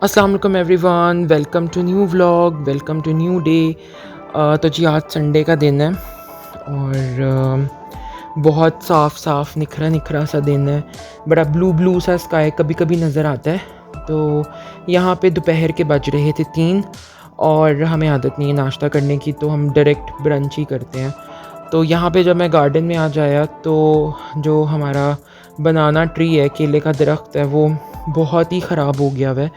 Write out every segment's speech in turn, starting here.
अस्सलाम वालेकुम everyone, welcome to new vlog, welcome to new day. तो जी आज संडे का दिन है और बहुत साफ निखरा निखरा सा दिन है। बड़ा ब्लू ब्लू सा स्काई कभी कभी नज़र आता है। तो यहाँ पे दोपहर के बज रहे थे 3 और हमें आदत नहीं है नाश्ता करने की, तो हम डायरेक्ट ब्रंच ही करते हैं। तो यहाँ पे जब मैं गार्डन में आ जाया तो जो हमारा बनाना ट्री है, केले का दरख्त है, वो बहुत ही ख़राब हो गया हुआ है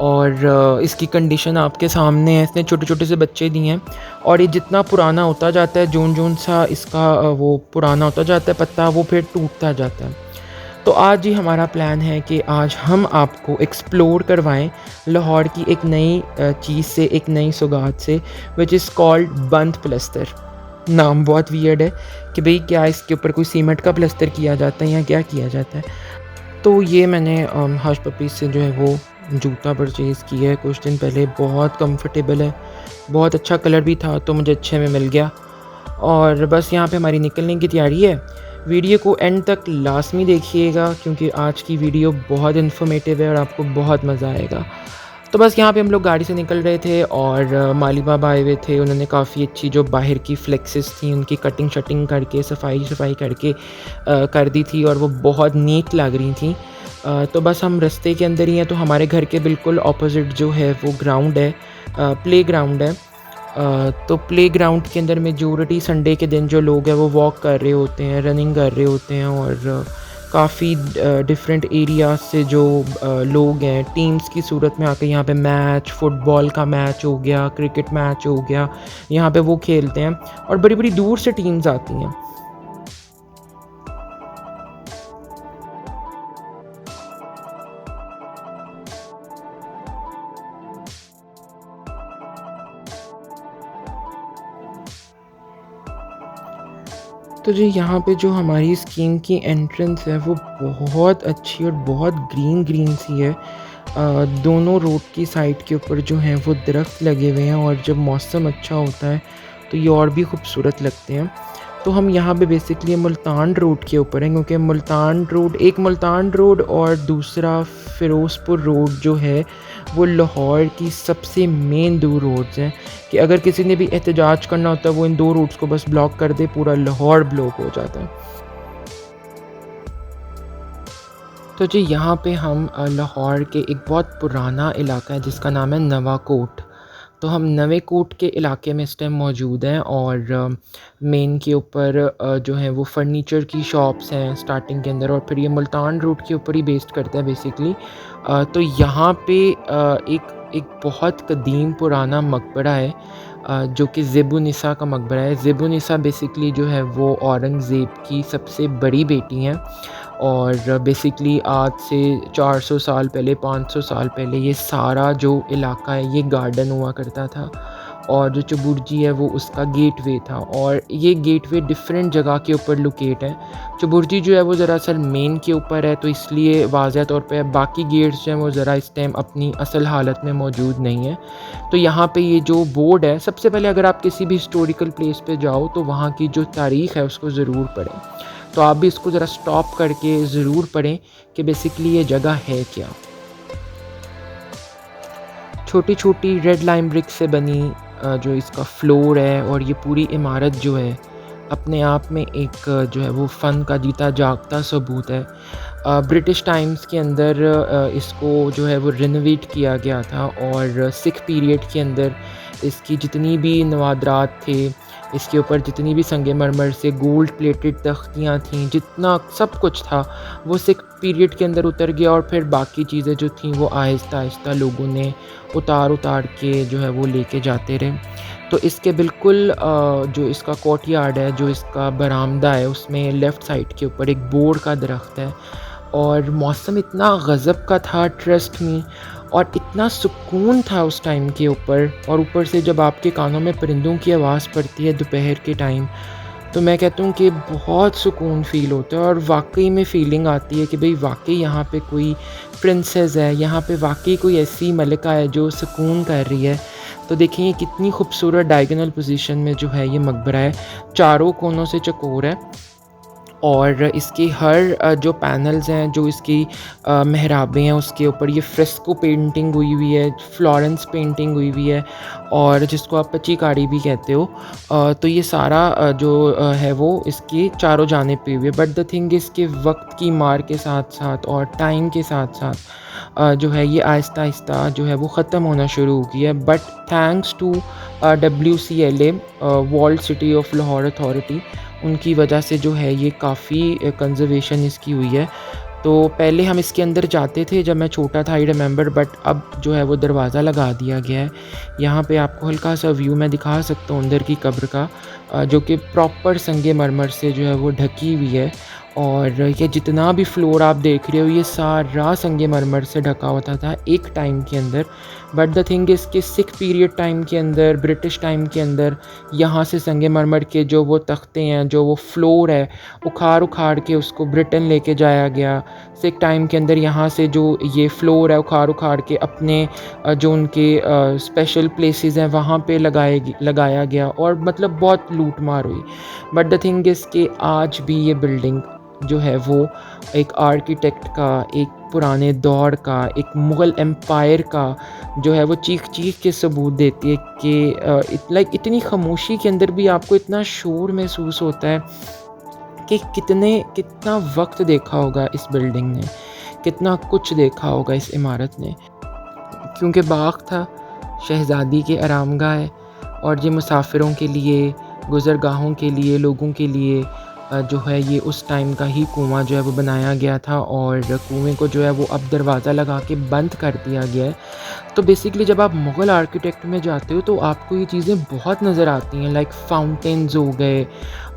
और इसकी कंडीशन आपके सामने है। इसने छोटे छोटे से बच्चे दिए हैं और ये जितना पुराना होता जाता है, जोन जोन सा इसका वो पुराना होता जाता है पत्ता, वो फिर टूटता जाता है। तो आज ही हमारा प्लान है कि आज हम आपको एक्सप्लोर करवाएं लाहौर की एक नई चीज़ से, एक नई सौगात से, विच इज़ कॉल्ड बंद प्लस्तर। नाम बहुत वियर्ड है कि भाई क्या इसके ऊपर कोई सीमेंट का प्लस्तर किया जाता है या क्या किया जाता है। तो ये मैंने हश पपी से जो है वो जूता परचेज़ किया है कुछ दिन पहले। बहुत कंफर्टेबल है, बहुत अच्छा कलर भी था तो मुझे अच्छे में मिल गया। और बस यहाँ पे हमारी निकलने की तैयारी है। वीडियो को एंड तक लाजमी देखिएगा क्योंकि आज की वीडियो बहुत इन्फॉर्मेटिव है और आपको बहुत मज़ा आएगा। तो बस यहाँ पे हम लोग गाड़ी से निकल रहे थे और माली बाबा आए हुए थे। उन्होंने काफ़ी अच्छी जो बाहर की फ्लेक्सेस थी उनकी कटिंग शटिंग करके सफाई करके कर दी थी और वो बहुत नीट लग रही थी। तो बस हम रास्ते के अंदर ही हैं। तो हमारे घर के बिल्कुल ऑपोजिट जो है वो ग्राउंड है, प्ले ग्राउंड है। तो प्ले ग्राउंड के अंदर मेजॉरिटी संडे के दिन जो लोग हैं वो वॉक कर रहे होते हैं, रनिंग कर रहे होते हैं और काफ़ी डिफरेंट एरिया से जो लोग हैं टीम्स की सूरत में आके यहाँ पे मैच, फुटबॉल का मैच हो गया, क्रिकेट मैच हो गया, यहाँ पे वो खेलते हैं और बड़ी बड़ी दूर से टीम्स आती हैं। तो जी यहाँ पे जो हमारी स्कीम की एंट्रेंस है वो बहुत अच्छी और बहुत ग्रीन ग्रीन सी है। दोनों रोड की साइड के ऊपर जो हैं वो दरख्त लगे हुए हैं और जब मौसम अच्छा होता है तो ये और भी खूबसूरत लगते हैं। तो हम यहाँ पे बेसिकली मुल्तान रोड के ऊपर हैं क्योंकि मुल्तान रोड और दूसरा फ़िरोज़पुर रोड जो है वो लाहौर की सबसे मेन 2 रोड्स हैं कि अगर किसी ने भी एहतजाज करना होता है वो इन 2 रोड्स को बस ब्लॉक कर दे, पूरा लाहौर ब्लॉक हो जाता है। तो जी यहाँ पे हम लाहौर के एक बहुत पुराना इलाका है जिसका नाम है नवा कोट। तो हम नवे कोट के इलाके में इस टाइम मौजूद हैं और मेन के ऊपर जो है वो फर्नीचर की शॉप्स हैं स्टार्टिंग के अंदर और फिर ये मुल्तान रोड के ऊपर ही बेस्ड करता है बेसिकली। तो यहाँ पे एक बहुत कदीम पुराना मकबरा है जो कि ज़ेबुनिसा का मकबरा है। ज़ेबुनिसा बेसिकली जो है वो औरंगज़ेब की सबसे बड़ी बेटी हैं और बेसिकली आज से 400 साल पहले, 500 साल पहले ये सारा जो इलाका है ये गार्डन हुआ करता था और जो चबुर्जी है वो उसका गेटवे था और ये गेटवे डिफरेंट जगह के ऊपर लोकेट है। चबुर्जी जो है वो दरअसल मेन के ऊपर है तो इसलिए वाज़ह तौर पे बाकी गेट्स जो हैं वो ज़रा इस टाइम अपनी असल हालत में मौजूद नहीं है। तो यहाँ पे ये जो बोर्ड है, सबसे पहले अगर आप किसी भी हिस्टोरिकल प्लेस पे जाओ तो वहाँ की जो तारीख़ है उसको ज़रूर पढ़ें। तो आप भी इसको ज़रा स्टॉप करके ज़रूर पढ़ें कि बेसिकली ये जगह है क्या। छोटी छोटी रेड लाइम ब्रिक से बनी जो इसका फ्लोर है और ये पूरी इमारत जो है अपने आप में एक जो है वो फ़न का जीता जागता सबूत है। ब्रिटिश टाइम्स के अंदर इसको जो है वो रिनोवेट किया गया था और सिख पीरियड के अंदर इसकी जितनी भी नवादरात थे, इसके ऊपर जितनी भी संगमरमर से गोल्ड प्लेटेड तख्तियाँ थीं, जितना सब कुछ था वो सिख पीरियड के अंदर उतर गया और फिर बाकी चीज़ें जो थीं वो आहिस्ता आहिस्ता लोगों ने उतार के जो है वो लेके जाते रहे। तो इसके बिल्कुल जो इसका कोर्टयार्ड है, जो इसका बरामदा है, उसमें लेफ़्ट साइड के ऊपर एक बोर का दरख्त है और मौसम इतना गज़ब का था, ट्रस्ट मी, और इतना सुकून था उस टाइम के ऊपर। और ऊपर से जब आपके कानों में परिंदों की आवाज़ पड़ती है दोपहर के टाइम, तो मैं कहता हूँ कि बहुत सुकून फ़ील होता है और वाक़ई में फ़ीलिंग आती है कि भाई वाक़ई यहाँ पे कोई प्रिंसेस है, यहाँ पे वाक़ई कोई ऐसी मलिका है जो सुकून कर रही है। तो देखिए ये कितनी खूबसूरत डायगोनल पोजीशन में जो है ये मकबरा है, चारों कोनों से चौकोर है और इसके हर जो पैनल्स हैं, जो इसकी मेहराबें हैं, उसके ऊपर ये फ्रेस्को पेंटिंग हुई हुई है, फ्लोरेंस पेंटिंग हुई हुई है, और जिसको आप पच्चीकारी भी कहते हो। तो ये सारा जो है वो इसके चारों जानिब पे हुई है। बट द थिंग इसके वक्त की मार के साथ साथ और टाइम के साथ साथ जो है ये आहिस्ता आहिस्ता जो है वो ख़त्म होना शुरू हो गया है। But thanks to WCLA, world city of Lahore authority, उनकी वजह से जो है ये काफ़ी कंज़र्वेशन इसकी हुई है। तो पहले हम इसके अंदर जाते थे जब मैं छोटा था, आई रिमेंबर, बट अब जो है वो दरवाज़ा लगा दिया गया है। यहाँ पे आपको हल्का सा व्यू मैं दिखा सकता हूँ अंदर की कब्र का, जो कि प्रॉपर संगे मरमर से जो है वो ढकी हुई है। और ये जितना भी फ्लोर आप देख रहे हो ये सारा संगे मरमर से ढका होता था एक टाइम के अंदर। बट द थिंग इसके सिख पीरियड टाइम के अंदर, ब्रिटिश टाइम के अंदर, यहाँ से संगे मरमर के जो वो तख्ते हैं, जो वो फ्लोर है, उखाड़ उखाड़ के उसको ब्रिटेन लेके जाया गया। सिख टाइम के अंदर यहाँ से जो ये फ्लोर है उखाड़ उखाड़ के अपने जो उनके स्पेशल प्लेसेस हैं वहाँ पे लगाया गया, और मतलब बहुत लूट मार हुई। बट द थिंग इज़ कि आज भी ये बिल्डिंग जो है वो एक आर्किटेक्ट का, एक पुराने दौर का, एक मुग़ल एम्पायर का जो है वो चीख चीख के सबूत देती है कि लाइक इतनी खामोशी के अंदर भी आपको इतना शोर महसूस होता है कि कितना वक्त देखा होगा इस बिल्डिंग ने, कितना कुछ देखा होगा इस इमारत ने। क्योंकि बाग था, शहज़ादी के आरामगाह है, और ये मुसाफिरों के लिए, गुज़रगाहों के लिए, लोगों के लिए जो है ये उस टाइम का ही कुआँ जो है वो बनाया गया था, और कुएँ को जो है वो अब दरवाज़ा लगा के बंद कर दिया गया है। तो बेसिकली जब आप मुग़ल आर्किटेक्ट में जाते हो तो आपको ये चीज़ें बहुत नज़र आती हैं, लाइक फाउंटेन्स हो गए,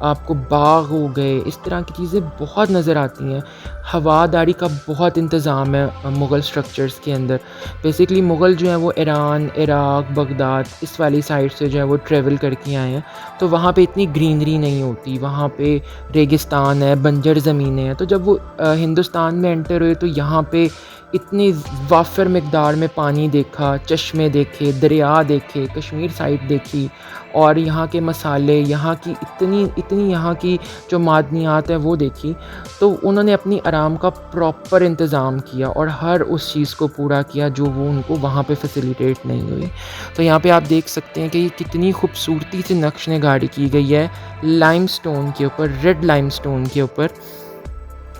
आपको बाग हो गए, इस तरह की चीज़ें बहुत नज़र आती हैं। हवादारी का बहुत इंतज़ाम है मुग़ल स्ट्रक्चर्स के अंदर। बेसिकली मुग़ल जो है वो ईरान, इराक़, बगदाद इस वाली साइड से जो है वो ट्रैवल करके आए हैं, तो वहाँ पे इतनी ग्रीनरी नहीं होती, वहाँ पे रेगिस्तान है, बंजर ज़मीनें हैं। तो जब वो हिंदुस्तान में एंटर हुए तो यहाँ पे इतनी वाफ़र मिक़दार में पानी देखा, चश्मे देखे, दरिया देखे, कश्मीर साइड देखी, और यहाँ के मसाले, यहाँ की इतनी यहाँ की जो मादनियात है वो देखी। तो उन्होंने अपनी आराम का प्रॉपर इंतज़ाम किया और हर उस चीज़ को पूरा किया जो वो उनको वहाँ पे फैसिलिटेट नहीं हुई। तो यहाँ पे आप देख सकते हैं कि ये कितनी खूबसूरती से नक्श नगारी की गई है लाइमस्टोन के ऊपर, रेड लाइमस्टोन के ऊपर,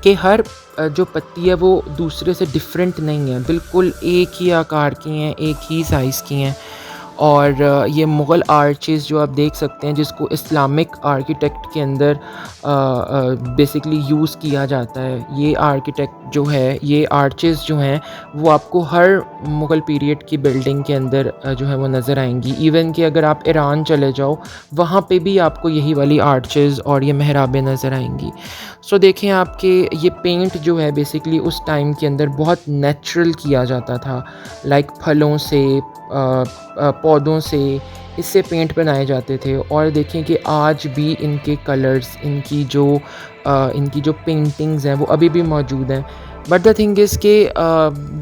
कि हर जो पत्ती है वो दूसरे से डिफरेंट नहीं है, बिल्कुल एक ही आकार की हैं, एक ही साइज़ की हैं। और ये मुग़ल आर्चेज़ जो आप देख सकते हैं, जिसको इस्लामिक आर्किटेक्ट के अंदर बेसिकली यूज़ किया जाता है, ये आर्किटेक्ट जो है, ये आर्चेज़ जो हैं वो आपको हर मुग़ल पीरियड की बिल्डिंग के अंदर जो है वो नज़र आएंगी। इवन कि अगर आप ईरान चले जाओ वहाँ पे भी आपको यही वाली आर्चेज़ और ये मेहराबें नज़र आएंगी। सो देखें आपके ये पेंट जो है बेसिकली उस टाइम के अंदर बहुत नेचुरल किया जाता था, लाइक फलों से, पौधों से, इससे पेंट बनाए जाते थे। और देखें कि आज भी इनके कलर्स, इनकी जो पेंटिंग्स हैं वो अभी भी मौजूद हैं। बट द थिंग इज़ कि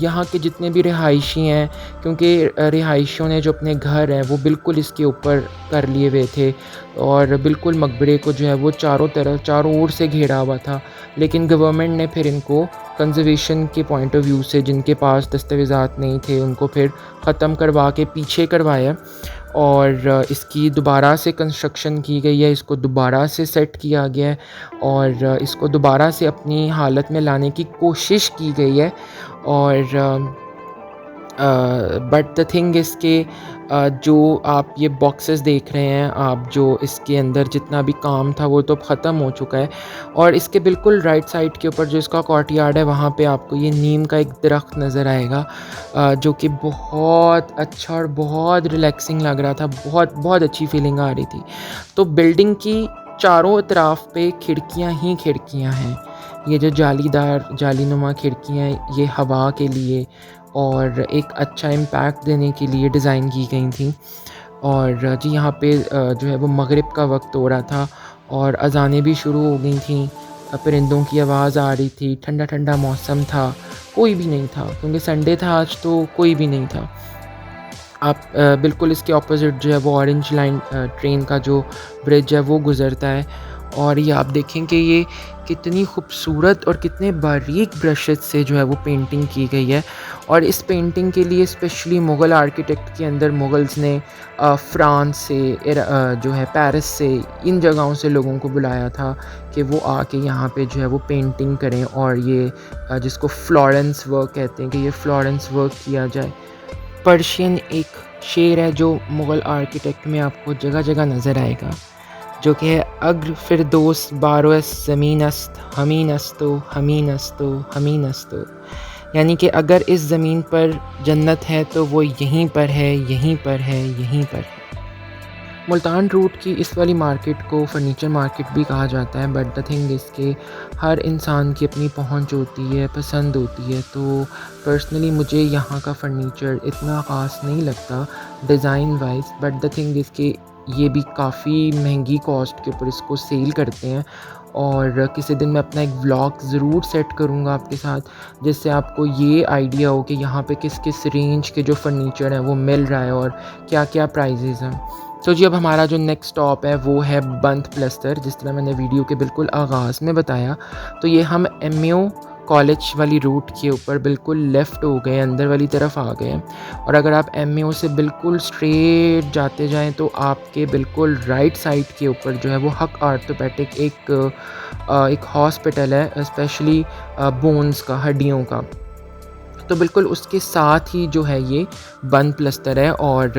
यहाँ के जितने भी रिहायशी हैं, क्योंकि रिहायशियों ने जो अपने घर हैं वो बिल्कुल इसके ऊपर कर लिए हुए थे, और बिल्कुल मकबरे को जो है वो चारों ओर से घेरा हुआ था। लेकिन गवर्नमेंट ने फिर इनको कंज़र्वेशन के पॉइंट ऑफ व्यू से, जिनके पास दस्तावेज़ात नहीं थे, उनको फिर ख़त्म करवा के पीछे करवाया, और इसकी दोबारा से कंस्ट्रक्शन की गई है, इसको दोबारा से सेट किया गया है, और इसको दोबारा से अपनी हालत में लाने की कोशिश की गई है। और बट द थिंग इज़ के जो आप ये बॉक्सेस देख रहे हैं, आप जो इसके अंदर जितना भी काम था वो तो ख़त्म हो चुका है। और इसके बिल्कुल राइट साइड के ऊपर जो इसका कोर्टयार्ड है वहाँ पे आपको ये नीम का एक दरख्त नज़र आएगा, जो कि बहुत अच्छा और बहुत रिलैक्सिंग लग रहा था, बहुत बहुत अच्छी फीलिंग आ रही थी। तो बिल्डिंग की चारों तरफ पे खिड़कियाँ ही खिड़कियाँ हैं। ये जो जालीनुमा खिड़कियाँ, ये हवा के लिए और एक अच्छा इम्पैक्ट देने के लिए डिज़ाइन की गई थी। और जी यहाँ पे जो है वो मगरिब का वक्त हो रहा था और अज़ानें भी शुरू हो गई थी, परिंदों की आवाज़ आ रही थी, ठंडा ठंडा मौसम था, कोई भी नहीं था क्योंकि संडे था आज, तो कोई भी नहीं था। आप बिल्कुल इसके ऑपोज़िट जो है वो ऑरेंज लाइन ट्रेन का जो ब्रिज है वो गुज़रता है, और ये आप देखें कि ये कितनी खूबसूरत और कितने बारीक ब्रशेस से जो है वो पेंटिंग की गई है। और इस पेंटिंग के लिए स्पेशली मुग़ल आर्किटेक्ट के अंदर मुग़ल्स ने फ़्रांस से जो है पेरिस से, इन जगहों से लोगों को बुलाया था कि वो आके यहाँ पे जो है वो पेंटिंग करें। और ये जिसको फ्लोरेंस वर्क कहते हैं कि ये फ्लोरेंस वर्क किया जाए। पर्शियन एक शेर है जो मुग़ल आर्किटेक्ट में आपको जगह जगह नज़र आएगा, जो कि है अग्र फिरदौस बारोस ज़मीन अस्त हमीन अस्तो हमीन अस्तो हमीन अस्तो, यानी कि अगर इस ज़मीन पर जन्नत है तो वो यहीं पर है, यहीं पर है, यहीं पर है। मुल्तान रोड की इस वाली मार्केट को फ़र्नीचर मार्केट भी कहा जाता है, बट द थिंग इज़ के हर इंसान की अपनी पहुंच होती है, पसंद होती है। तो पर्सनली मुझे यहाँ का फ़र्नीचर इतना ख़ास नहीं लगता design wise, but the thing is के ये भी काफ़ी महंगी कॉस्ट के ऊपर इसको सेल करते हैं। और किसी दिन मैं अपना एक व्लॉग ज़रूर सेट करूँगा आपके साथ, जिससे आपको ये आइडिया हो कि यहाँ पे किस किस रेंज के जो फ़र्नीचर हैं वो मिल रहा है और क्या क्या प्राइजेज़ हैं। तो जी अब हमारा जो नेक्स्ट स्टॉप है वो है बंद प्लस्तर। जिस तरह मैंने वीडियो के बिल्कुल आगाज़ में बताया, तो ये हम एमएओ कॉलेज वाली रूट के ऊपर बिल्कुल लेफ़्ट हो गए, अंदर वाली तरफ आ गए। और अगर आप एमएओ से बिल्कुल स्ट्रेट जाते जाएं तो आपके बिल्कुल राइट साइड के ऊपर जो है वो हक आर्थोपेडिक एक हॉस्पिटल है, स्पेशली बोन्स का, हड्डियों का। तो बिल्कुल उसके साथ ही जो है ये बंद प्लस्तर है। और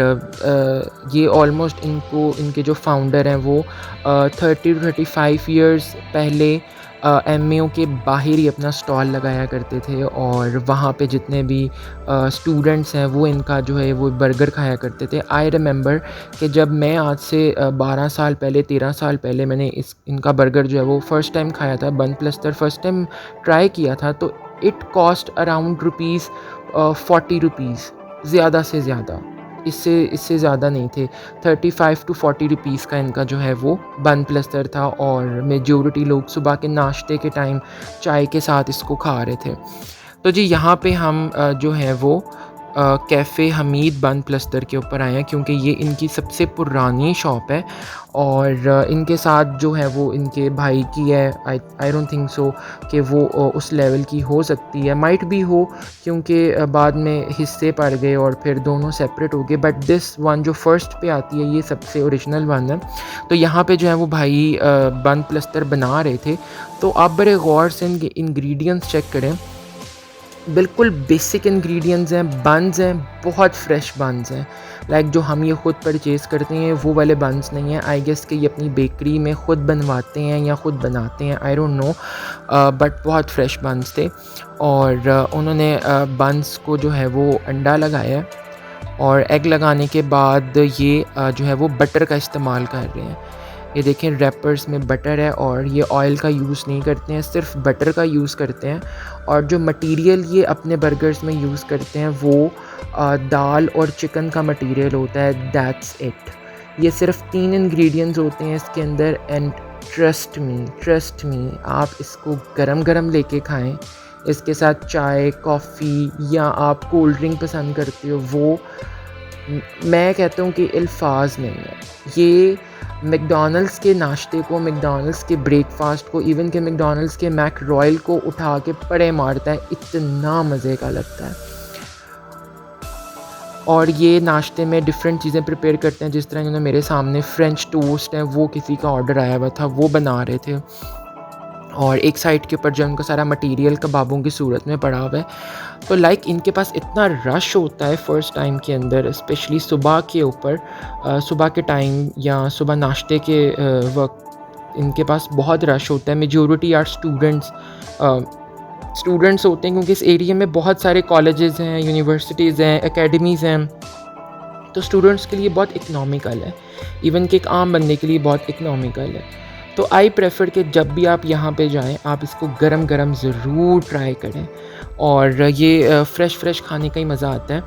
ये ऑलमोस्ट इनके जो फाउंडर हैं वो 30 to 35 ईयर्स पहले एमएओ के बाहर ही अपना स्टॉल लगाया करते थे। और वहाँ पे जितने भी स्टूडेंट्स हैं वो इनका जो है वो बर्गर खाया करते थे। आई रिमेंबर कि जब मैं आज से 12 साल पहले, 13 साल पहले मैंने इनका बर्गर जो है वो फ़र्स्ट टाइम खाया था, बंद प्लस्तर फ़र्स्ट टाइम ट्राई किया था, तो it cost around rupees 40 rupees, ज़्यादा से ज़्यादा, इससे ज़्यादा नहीं थे। 35 to 40 रुपीज़ का इनका जो है वो बंद प्लस्तर था। और मेजॉरिटी लोग सुबह के नाश्ते के टाइम चाय के साथ इसको खा रहे थे। तो जी यहाँ पे हम जो है वो कैफ़े हमीद बंद प्लस्तर के ऊपर आए हैं, क्योंकि ये इनकी सबसे पुरानी शॉप है। और इनके साथ जो है वो इनके भाई की है। आई डोंट थिंक सो कि वो उस लेवल की हो सकती है, माइट भी हो, क्योंकि बाद में हिस्से पड़ गए और फिर दोनों सेपरेट हो गए। बट दिस वन जो फर्स्ट पे आती है ये सबसे ओरिजिनल वन है। तो यहाँ पे जो है वो भाई बंद प्लस्तर बना रहे थे। तो आप बड़े गौर से इनके इंग्रेडिएंट्स चेक करें, बिल्कुल बेसिक इंग्रेडिएंट्स हैं, बन्स हैं, बहुत फ्रेश बन्स हैं। लाइक जो हम ये ख़ुद परचेज़ करते हैं वो वाले बन्स नहीं हैं। आई गेस कि ये अपनी बेकरी में ख़ुद बनवाते हैं या ख़ुद बनाते हैं, आई डोंट नो, बट बहुत फ्रेश बन्स थे। और उन्होंने बन्स को जो है वो अंडा लगाया है, और एग लगाने के बाद ये जो है वो बटर का इस्तेमाल कर रहे हैं। ये देखें रैपर्स में बटर है, और ये ऑयल का यूज़ नहीं करते हैं, सिर्फ बटर का यूज़ करते हैं। और जो मटेरियल ये अपने बर्गर्स में यूज़ करते हैं वो दाल और चिकन का मटेरियल होता है, दैट्स इट। ये सिर्फ 3 इंग्रेडिएंट्स होते हैं इसके अंदर। एंड ट्रस्ट मी, आप इसको गरम गरम लेके खाएं, इसके साथ चाय, कॉफ़ी, या आप कोल्ड ड्रिंक पसंद करते हो, वो मैं कहता हूँ कि अल्फाज नहीं है। ये मैकडॉनल्ड्स के नाश्ते को, मैकडॉनल्ड्स के ब्रेकफास्ट को, इवन के मैकडॉनल्ड्स के मैक रॉयल को उठा के पड़े मारता है, इतना मज़े का लगता है। और ये नाश्ते में डिफरेंट चीज़ें प्रिपेयर करते हैं, जिस तरह इन्होंने मेरे सामने फ्रेंच टोस्ट है, वो किसी का ऑर्डर आया हुआ था, वो बना रहे थे। और एक साइड के ऊपर जो उनका सारा मटेरियल कबाबों की सूरत में पड़ा हुआ है। तो लाइक इनके पास इतना रश होता है फ़र्स्ट टाइम के अंदर, स्पेशली सुबह के ऊपर, सुबह के टाइम या सुबह नाश्ते के वक्त इनके पास बहुत रश होता है। मेजॉरिटी आर स्टूडेंट्स होते हैं, क्योंकि इस एरिया में बहुत सारे कॉलेजेस हैं, यूनिवर्सिटीज़ हैं, एकेडमीज़ हैं। तो स्टूडेंट्स के लिए बहुत इकनॉमिकल है, इवन कि एक आम बंदे के लिए बहुत इकनॉमिकल है। तो आई प्रेफर कि जब भी आप यहाँ पे जाएं आप इसको गरम गरम ज़रूर ट्राई करें। और ये फ़्रेश खाने का ही मज़ा आता है।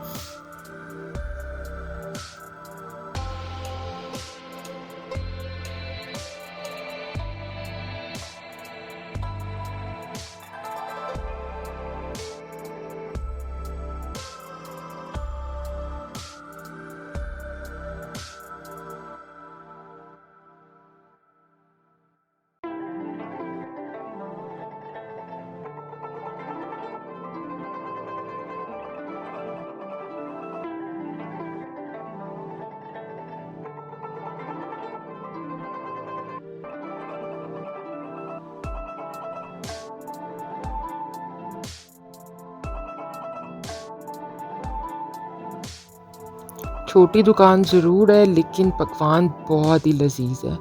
छोटी दुकान ज़रूर है लेकिन पकवान बहुत ही लज़ीज़ है।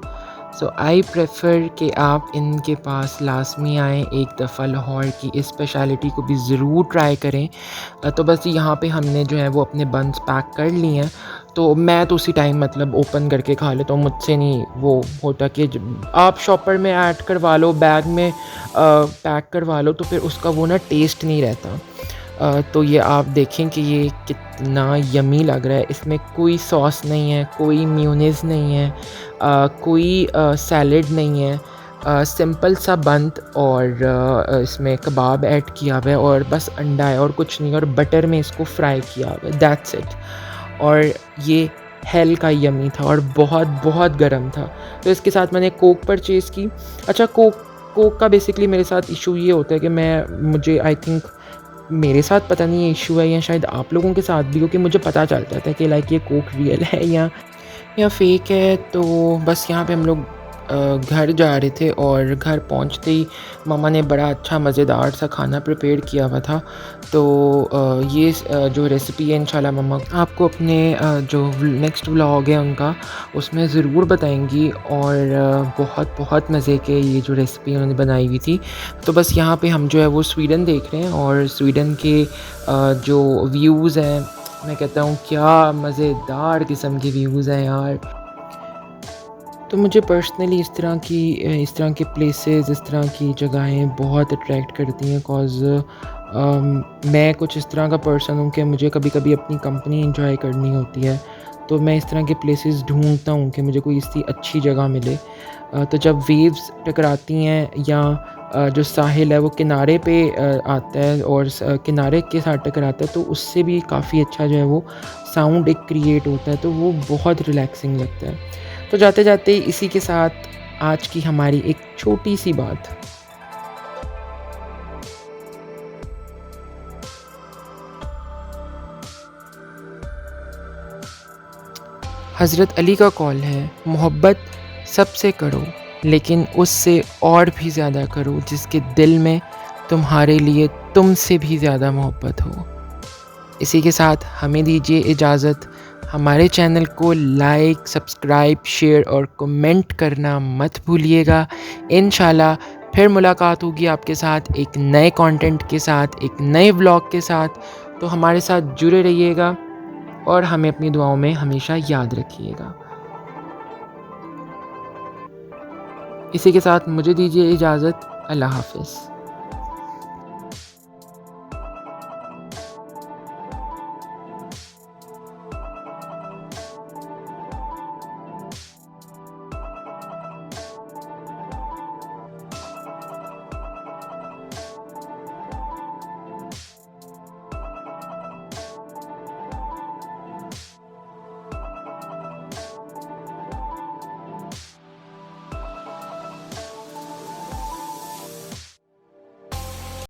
सो आई प्रेफ़र कि आप इनके पास लाज़मी आएँ, एक दफ़ा लाहौर की इस स्पेशलिटी को भी ज़रूर ट्राई करें। तो बस यहाँ पे हमने जो है वो अपने बन्स पैक कर लिए हैं, तो मैं तो उसी टाइम मतलब ओपन करके खा लेता हूँ, मुझसे नहीं वो होता कि आप शॉपर में ऐड करवा लो, बैग में पैक करवा लो, तो फिर उसका वो ना टेस्ट नहीं रहता। तो ये आप देखें कि ये कितना यमी लग रहा है। इसमें कोई सॉस नहीं है, कोई मेयोनीज़ नहीं है, कोई सैलेड नहीं है, सिंपल सा बंद और इसमें कबाब ऐड किया हुआ है और बस अंडा है और कुछ नहीं, और बटर में इसको फ्राई किया हुआ है, दैट्स इट। और ये हेल का यमी था और बहुत बहुत गर्म था। तो इसके साथ मैंने कोक परचेज़ की। अच्छा, कोक कोक का बेसिकली मेरे साथ इशू ये होता है कि मुझे आई थिंक मेरे साथ पता नहीं ये इशू है या शायद आप लोगों के साथ भी हो, कि मुझे पता चल जाता है कि लाइक ये कोक रियल है या फेक है। तो बस यहाँ पे हम लोग घर जा रहे थे और घर पहुँचते ही मम्मा ने बड़ा अच्छा मज़ेदार सा खाना प्रिपेयर किया हुआ था। तो जो रेसिपी है इंशाल्लाह मम्मा आपको अपने जो नेक्स्ट व्लॉग है उनका उसमें ज़रूर बताएंगी। और बहुत बहुत मज़े के ये जो रेसिपी उन्होंने बनाई हुई थी। तो बस यहाँ पे हम जो है वो स्वीडन देख रहे हैं और स्वीडन के जो व्यूज़ हैं, मैं कहता हूँ क्या मज़ेदार किस्म के व्यूज़ हैं यार। तो मुझे पर्सनली इस तरह के प्लेसेस, इस तरह की जगहें बहुत अट्रैक्ट करती हैं, कॉज़ मैं कुछ इस तरह का पर्सन हूँ कि मुझे कभी-कभी अपनी कंपनी एन्जॉय करनी होती है। तो मैं इस तरह के प्लेसेस ढूँढता हूँ कि मुझे कोई ऐसी अच्छी जगह मिले। तो जब वेव्स टकराती हैं या जो साहिल है वो किनारे पे आता है और किनारे के साथ टकराता है, तो उससे भी काफ़ी अच्छा जो है वो साउंड एक क्रिएट होता है, तो वो बहुत रिलैक्सिंग लगता है। तो जाते-जाते इसी के साथ आज की हमारी एक छोटी-सी बात। हज़रत अली का कौल है, मोहब्बत सबसे करो लेकिन उससे और भी ज़्यादा करो जिसके दिल में तुम्हारे लिए तुमसे भी ज़्यादा मोहब्बत हो। इसी के साथ हमें दीजिए इजाज़त। हमारे चैनल को लाइक, सब्सक्राइब, शेयर और कमेंट करना मत भूलिएगा। इंशाल्लाह फिर मुलाकात होगी आपके साथ एक नए कंटेंट के साथ, एक नए व्लॉग के साथ। तो हमारे साथ जुड़े रहिएगा और हमें अपनी दुआओं में हमेशा याद रखिएगा। इसी के साथ मुझे दीजिए इजाज़त। अल्लाह हाफ़िज़।